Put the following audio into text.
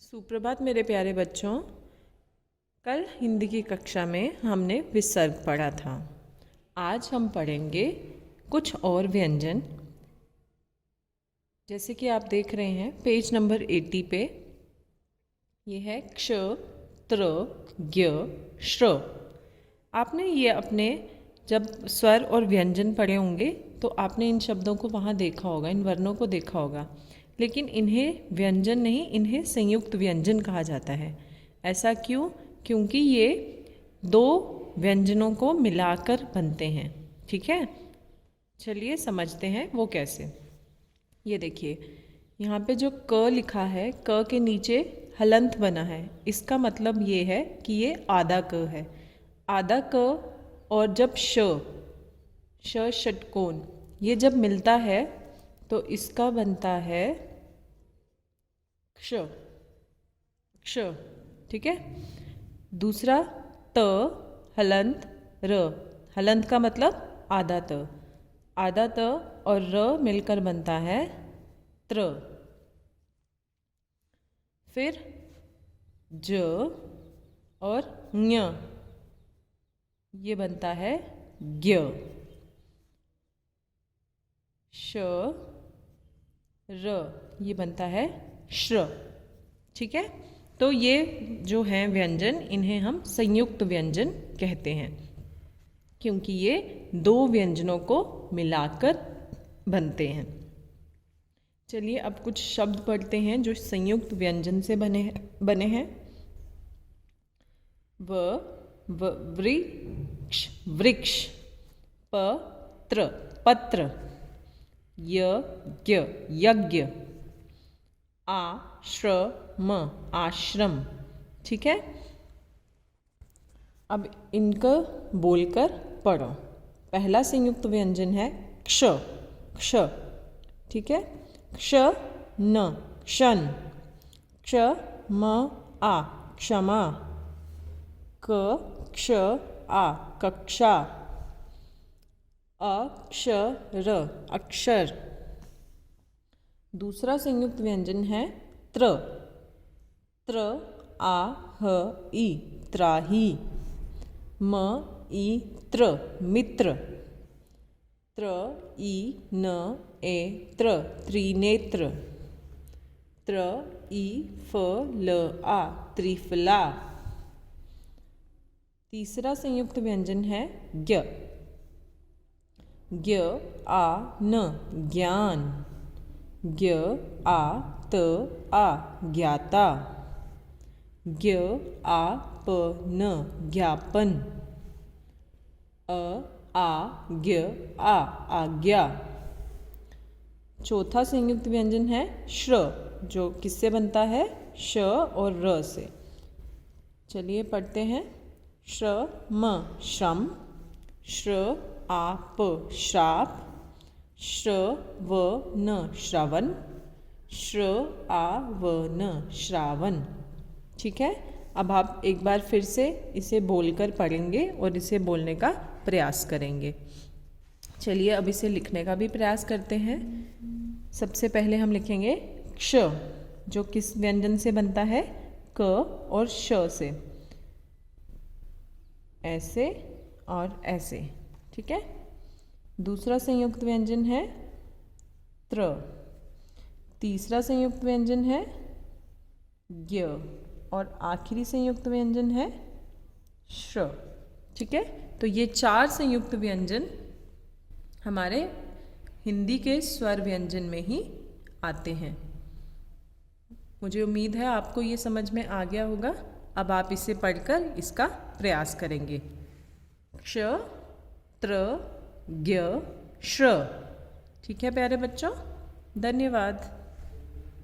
सुप्रभात मेरे प्यारे बच्चों। कल हिंदी की कक्षा में हमने विसर्ग पढ़ा था। आज हम पढ़ेंगे कुछ और व्यंजन। जैसे कि आप देख रहे हैं पेज नंबर 80 पे ये है क्ष, त्र, ज्ञ, श्र। आपने ये अपने जब स्वर और व्यंजन पढ़े होंगे तो आपने इन शब्दों को वहाँ देखा होगा, इन वर्णों को देखा होगा, लेकिन इन्हें व्यंजन नहीं, इन्हें संयुक्त व्यंजन कहा जाता है। ऐसा क्यों? क्योंकि ये दो व्यंजनों को मिलाकर बनते हैं। ठीक है, चलिए समझते हैं वो कैसे। ये देखिए यहाँ पे जो क लिखा है, क के नीचे हलंत बना है। इसका मतलब ये है कि ये आधा क है। आधा क और जब श षटकोण ये जब मिलता है तो इसका बनता है क्ष, क्ष। ठीक है। दूसरा त हलंत र, हलंत का मतलब आधा त, आधा त और र मिलकर बनता है त्र। फिर ज और ञ ये बनता है ज्ञ। श र ये बनता है श्र। ठीक है, तो ये जो हैं व्यंजन, इन्हें हम संयुक्त व्यंजन कहते हैं क्योंकि ये दो व्यंजनों को मिलाकर बनते हैं। चलिए अब कुछ शब्द पढ़ते हैं जो संयुक्त व्यंजन से बने हैं। वृक्ष, वृक्ष। पत्र, पत्र। यज्ञ, यज्ञ। आश्रम, आश्रम। ठीक है, अब इनको बोलकर पढ़ो। पहला संयुक्त व्यंजन है क्ष, क्ष। ठीक है, क्ष न, क्शन। क्षमा, क्षमा। क्ष आ, कक्षा। अक्षर, अक्षर। दूसरा संयुक्त व्यंजन है त्र, त्र आ ह ई, त्राही। म ई त्र, मित्र। त्र ई न ए त्र, त्रिनेत्र। त्र ई फ ल आ, त्रिफला। तीसरा संयुक्त व्यंजन है ज्ञ, ज्ञ आ न, ज्ञान। ज्ञ आ त आ, ज्ञाता। ज्ञ आ प न, ज्ञापन। आ ज्ञ आ, आज्ञा। चौथा संयुक्त व्यंजन है श्र, जो किससे बनता है? श और र से। चलिए पढ़ते हैं। श्रम, श्रम। श्र आप, श्राप। श्रवण, श्रवण। श्रावण, श्रावण। ठीक है, अब आप एक बार फिर से इसे बोलकर पढ़ेंगे और इसे बोलने का प्रयास करेंगे। चलिए अब इसे लिखने का भी प्रयास करते हैं। सबसे पहले हम लिखेंगे क्ष, जो किस व्यंजन से बनता है? क और श से। ऐसे और ऐसे। ठीक है, दूसरा संयुक्त व्यंजन है त्र। तीसरा संयुक्त व्यंजन है ज्ञ और आखिरी संयुक्त व्यंजन है श्र। ठीक है, तो ये चार संयुक्त व्यंजन हमारे हिंदी के स्वर व्यंजन में ही आते हैं। मुझे उम्मीद है आपको ये समझ में आ गया होगा। अब आप इसे पढ़कर इसका प्रयास करेंगे। क्ष, त्र, ज्ञ, श्र। ठीक है प्यारे बच्चों, धन्यवाद।